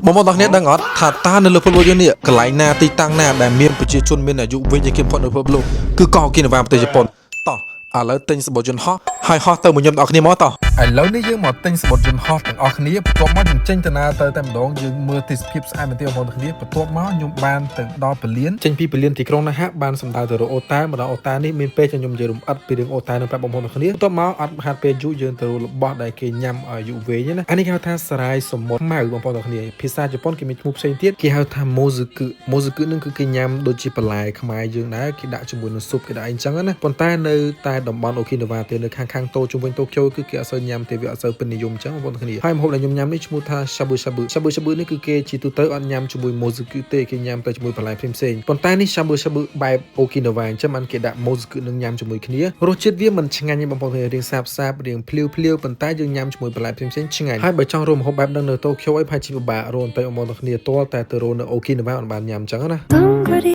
បងប្អូនទាំងគ្នាដឹងអត់ថាតានៅលើពិភពលោកយើងនេះកន្លែងណាទីតាំងណាដែលមានប្រជាជនមានអាយុវែងជាងគេបំផុតនៅពិភពលោកគឺកោះអូគីណាវ៉ាប្រទេសជប៉ុនតោះឥឡូវទិញសម្បត្តិយន្តហោះហើយហោះទៅមួយខ្ញុំបងប្អូនគ្នាមកតោះឥឡូវនេះយើងមកទិញសម្បត្តិយន្តហោះទាំងអស់គ្នាបន្ទាប់មកយើងចេញដំណើរទៅតែម្ដងយើងមើលទេសភាពស្អាតមែនទេបងប្អូនទាំងគ្នាបន្ទាប់មកខ្ញុំបានទៅដល់ពលានចេញពីពលានទីក្រុងណាហៈបានសម្ដៅទៅរកអូតាម្ដងអូតានេះមានពេលខ្ញុំនិយាយរំអិតពីរឿងអូតានឹងប្រាប់បងប្អូនទាំងគ្នាបន្ទាប់មកអត់ហាត់ពេលយូរយើងទៅរបស់ដែលគេញ៉ាំអាយុវែងណាអានេះគេហៅថាសារាយសមុទ្រខ្មៅបងប្អូនទាំងគ្នាភាសាជប៉ុនគេមានឈ្មោះផ្សេងទៀតគេហៅថាម៉ូស៊ឺគឹនឹងគឺគេញ៉ាំដូចជាបន្លែខ្មែរយើងដែរគេដាក់ជាមួយនឹងស៊ុបគេដាក់អីចឹងណាប៉ុន្តែនៅតែតំបន់អូគីណាវ៉ាទេនៅខាងតូជុំវិញតូក្យូគឺគេអត់សូវញ៉ាំទេវាអត់សូវពេញនិយមចឹងបងប្អូនគ្នាហើយម្ហូបដែលខ្ញុំញ៉ាំនេះឈ្មោះថា shabu shabu នេះគឺគេជាទូទៅអត់ញ៉ាំជាមួយម៉ូស៊ឺគឹទេគេញ៉ាំទៅជាមួយបន្លែផ្សេងប៉ុន្តែនេះ shabuបែបអូគីណាវ៉ាអញ្ចឹងបានគេដាក់ម៉ូស៊ឺគឹនឹងញ៉ាំជាមួយគ្នារសជាតិវាមិនឆ្ងាញ់ទេបងប្អូនគ្នារៀងសាបរៀងភ្លាវប៉ុន្តែយើងញ៉ាំជាមួយបន្លែផ្សេងឆ្ងាញ់ហើយបើចង់រកម្ហូបបែបហ្នឹងនៅតូក្យូអីប្រហែលជាពិបាករកតែបងប្អូនគ្នាទាល់តែទៅរកនៅអូគីណាវ៉ាអត់បានញ៉ាំអញ្ចឹងណា